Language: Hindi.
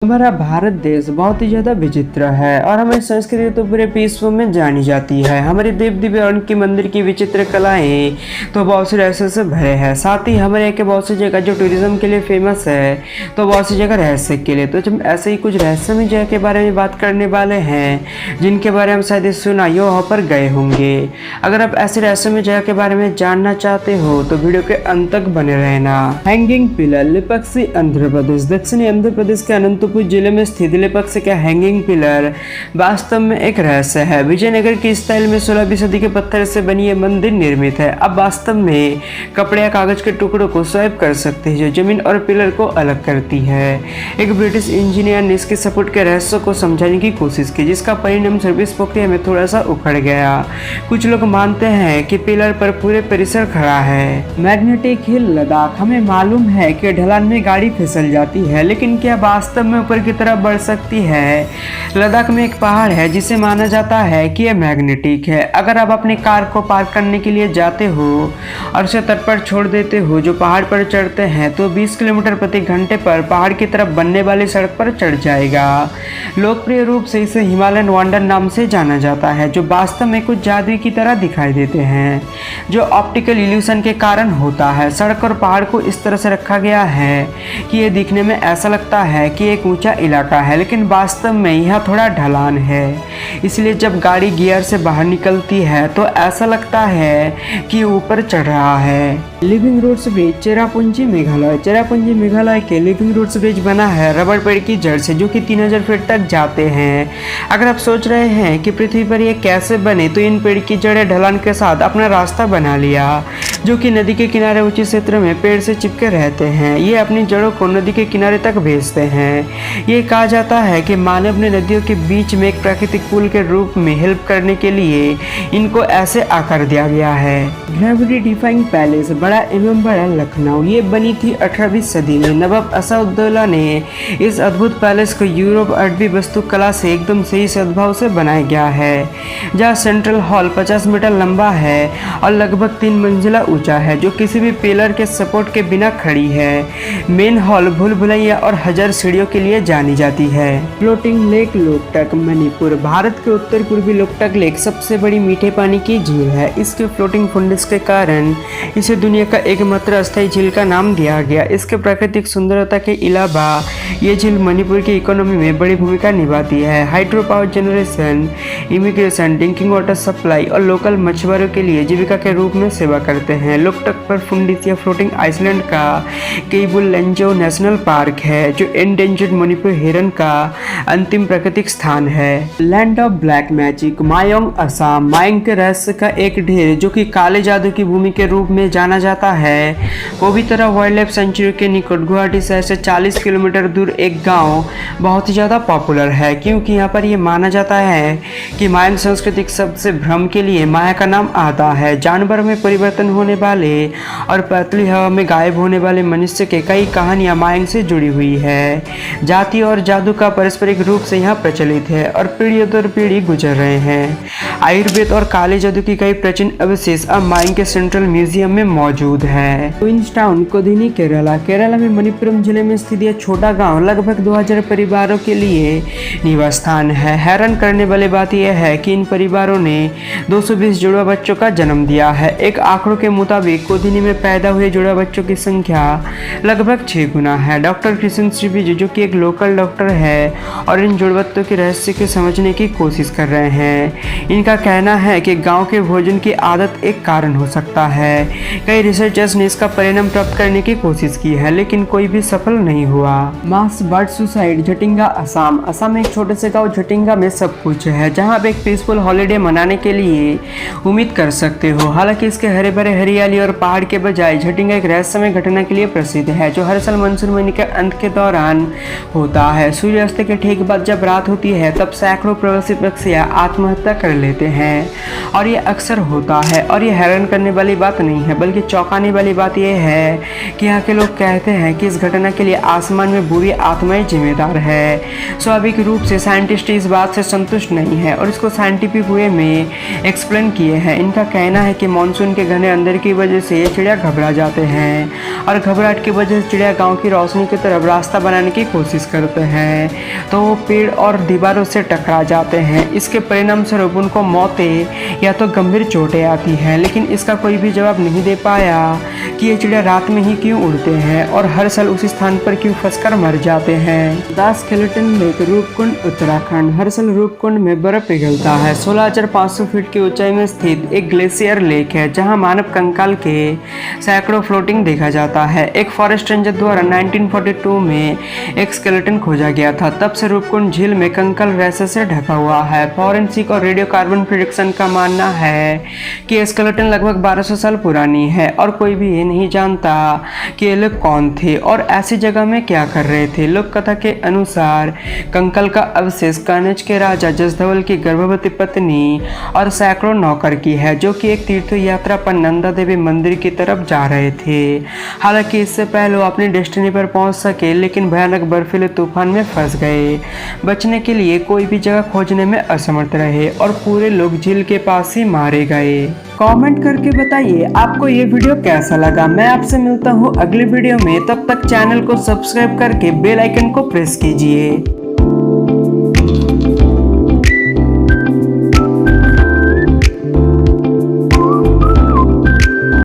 हमारा भारत देश बहुत ही ज़्यादा विचित्र है और हमारी संस्कृति तो पूरे विश्व में जानी जाती है। हमारे देव देवी और उनकी मंदिर की विचित्र कलाएं तो बहुत से रहस्य से भरे हैं। साथ ही हमारे यहाँ के बहुत सी जगह जो टूरिज्म के लिए फेमस है तो बहुत सी जगह रहस्य के लिए। तो जब ऐसे ही कुछ रहस्यमय जगह के बारे में बात करने वाले हैं जिनके बारे में शायद सुना या वहाँ पर गए होंगे। अगर आप ऐसे रहस्यमय जगह के बारे में जानना चाहते हो तो वीडियो के अंत तक बने रहना। Hanging pillar लिपक्सी Andhra Pradesh. दक्षिणी आंध्र प्रदेश के अनंतपुर जिले में स्थित लिपक्सी का हैंगिंग पिलर वास्तव में एक रहस्य है। विजयनगर की स्टाइल में 16वीं सदी के पत्थर से बनी ये मंदिर निर्मित है। अब वास्तव में कपड़े या कागज के टुकड़ों को स्वैप कर सकते हैं जो जमीन और पिलर को अलग करती है। एक ब्रिटिश इंजीनियर ने इसके सपोर्ट के रहस्य को समझाने की कोशिश की जिसका परिणाम सर्विस प्रक्रिया में थोड़ा सा उखड़ गया। कुछ लोग मानते हैं कि पिलर पर पूरे परिसर खड़ा है। Magnetic hill Ladakh. हमें मालूम है कि ढलान में गाड़ी फिसल जाती है, लेकिन क्या वास्तव में ऊपर की तरफ बढ़ सकती है? लद्दाख में एक पहाड़ है जिसे माना जाता है कि यह मैग्नेटिक है। अगर आप अपनी कार को पार्क करने के लिए जाते हो और उसे तट पर छोड़ देते हो जो पहाड़ पर चढ़ते हैं तो 20 किलोमीटर प्रति घंटे पर पहाड़ की तरफ बनने वाली सड़क पर चढ़ जाएगा। लोकप्रिय रूप से इसे हिमालयन वंडर नाम से जाना जाता है जो वास्तव में कुछ जादू की तरह दिखाई देते हैं जो ऑप्टिकल इल्यूशन के कारण होता है। सड़क और पहाड़ को इस तरह से रखा गया है कि यह दिखने में ऐसा लगता है कि एक ऊंचा इलाका है, लेकिन वास्तव में यह थोड़ा ढलान है। इसलिए जब गाड़ी गियर से बाहर निकलती है तो ऐसा लगता है कि ऊपर चढ़ रहा है। Living roots bridge Cherrapunji Meghalaya. Cherrapunji Meghalaya के लिविंग रूट्स ब्रिज बना है रबड़ पेड़ की जड़ से जो कि 3000 फीट तक जाते हैं। अगर आप सोच रहे हैं कि पृथ्वी पर ये कैसे बने तो इन पेड़ की जड़ें ढलान के साथ अपना रास्ता बना लिया जो कि नदी के किनारे ऊंचे क्षेत्र में पेड़ से चिपके रहते हैं। ये अपनी जड़ों को नदी के किनारे तक भेजते हैं। ये कहा जाता है कि मानव ने नदियों के बीच में एक प्राकृतिक पुल के रूप में हेल्प करने के लिए इनको ऐसे आकार दिया गया है। ग्रेविटी डिफाइंग पैलेस बड़ा एवं बड़ा लखनऊ। ये बनी थी 18वीं सदी में। नवाब असदुद्दौला ने इस अद्भुत पैलेस को यूरोप अरबी वास्तुकला से एकदम सही सद्भाव से बनाया गया है जहाँ सेंट्रल हॉल 50 मीटर लंबा है और लगभग 3 मंजिला ऊंचा है जो किसी भी पिलर के सपोर्ट के बिना खड़ी है। मेन हॉल भूल भुलैया और हजार सीढ़ियों के लिए जानी जाती है। Floating lake Loktak Manipur. भारत के उत्तर पूर्वी लोकटक लेक सबसे बड़ी मीठे पानी की झील है। इसके फ्लोटिंग फंडस के कारण इसे दुनिया का एकमात्र अस्थायी झील का नाम दिया गया। इसके प्राकृतिक सुंदरता के अलावा ये झील मणिपुर की इकोनॉमी में बड़ी भूमिका निभाती है। Hydro power generation, immigration, drinking water supply और लोकल मछुआरों के लिए जीविका के रूप में सेवा करते हैं। लोकटक पर फुंडिस या फ्लोटिंग आइसलैंड का केबुल लंजो नेशनल पार्क है जो एंडेंजर्ड मणिपुर हिरन का अंतिम प्राकृतिक स्थान है। Land of black magic Mayong Assam. Mayong के रहस्य का एक ढेर जो कि काले जादू की भूमि के रूप में जाना जाता है पवित्र वाइल्ड लाइफ सेंचुरी के निकट गुवाहाटी शहर से 40 किलोमीटर दूर एक गांव बहुत ही ज़्यादा पॉपुलर है क्योंकि यहाँ पर यह माना जाता है कि मायन सांस्कृतिक सबसे भ्रम के लिए माया का नाम आता है। जानवर में परिवर्तन होने वाले और पतली हवा में गायब होने वाले मनुष्य के कई कहानियां मायंग से जुड़ी हुई है। जाति और जादू का पारस्परिक रूप से यहाँ प्रचलित है और पीढ़ियों दर पीढ़ी गुजर रहे हैं। आयुर्वेद और काले जादू की कई प्राचीन अवशेष अब मायंग के सेंट्रल म्यूजियम में मौजूद है। क्वींसटाउन कोदिनी केरला। केरला में मणिपुरम जिले में स्थित यह छोटा गाँव लगभग 2000 परिवारों के लिए निवास स्थान है। हैरान करने वाली बात यह है कि इन परिवारों ने 220 जुड़वा बच्चों का जन्म दिया है। एक आंकड़ों के मुताबिक कोदिनी में पैदा हुए जुड़वा बच्चों की संख्या लगभग 6 गुना है। डॉक्टर कृष्ण श्रीविजय जो कि एक लोकल डॉक्टर है और इन जुड़वत्तों के रहस्य को समझने की कोशिश कर रहे हैं। इनका कहना है कि गांव के भोजन की आदत एक कारण हो सकता है। कई रिसर्चर्स ने इसका परिणाम प्राप्त करने की कोशिश की है लेकिन कोई भी सफल नहीं हुआ। मास बर्ड सुसाइड झटिंगा असम। असम में एक छोटे से गाँव झटिंगा में सब कुछ है जहाँ आप एक पीसफुल हॉलीडे मनाने के लिए उम्मीद कर सकते हो। हालांकि इसके हरे भरे हरियाली और पहाड़ के बजाय झटिंगा एक रहस्यमय घटना के लिए प्रसिद्ध है जो हर साल मानसून महीने के अंत के दौरान होता है। सूर्यास्त के ठीक बाद जब रात होती है तब सैकड़ों प्रवासी पक्षियां आत्महत्या कर लेते हैं और ये अक्सर होता है। और ये हैरान करने वाली बात नहीं है बल्कि चौंकाने वाली बात यह है कि यहाँ के लोग कहते हैं कि इस घटना के लिए आसमान में बुरी आत्माएं जिम्मेदार है। स्वाभाविक रूप से साइंटिस्ट इस बात से संतुष्ट नहीं है और इसको साइंटिफिक वे में एक्सप्लेन किए हैं। इनका कहना है कि मानसून के घने अंदर डर की वजह से चिड़िया घबरा जाते हैं और घबराहट की वजह से चिड़िया गांव की रोशनी की तरफ रास्ता बनाने की कोशिश करते हैं, तो वो पेड़ और दीवारों से टकरा जाते हैं। इसके परिणाम स्वरूप उनको मौतें या तो गंभीर चोटें आती हैं, लेकिन इसका कोई भी जवाब नहीं दे पाया कि ये चिड़िया रात में ही क्यों उड़ते हैं और हर साल उसी स्थान पर क्यों फंसकर मर जाते हैं। The skeleton lake, Roopkund, Uttarakhand. हर साल रूपकुंड में बर्फ पिघलता है। 16,500 फीट की ऊंचाई में स्थित एक ग्लेशियर लेक है जहां मानव कंकाल के सैकड़ों फ्लोटिंग देखा जाता है। एक फॉरेस्ट रेंजर द्वारा 1942 में एक स्केलेटन खोजा गया था। तब से रूपकुंड झील में कंकाल रेशे से ढका हुआ है। फॉरेंसिक और रेडियो कार्बन प्रिडिक्शन का मानना है कि ये स्केलेटन लगभग 1200 साल पुरानी है और कोई भी ये नहीं जानता कि ये लोग कौन थे और ऐसी जगह में क्या कर रहे थे। लोक कथा के अनुसार कंकाल का अवशेष कनौज के राजा जसधवल की गर्भवती पत्नी और सैकड़ों नौकर की है, जो कि एक तीर्थ यात्रा पर नंदा देवी मंदिर की तरफ जा रहे थे। हालांकि इससे पहले वो अपनी डेस्टिनी पर पहुंच सके, लेकिन भयानक बर्फीले तूफान में फंस गए। बचने के लिए कोई भी जगह खोजने में असमर्थ रहे और पूरे लोग झील के पास ही मारे गए। कमेंट करके बताइए आपको ये वीडियो कैसा लगा। मैं आपसे मिलता हूँ अगले वीडियो में, तब तक चैनल को सब्सक्राइब करके बेल आइकन को प्रेस कीजिए।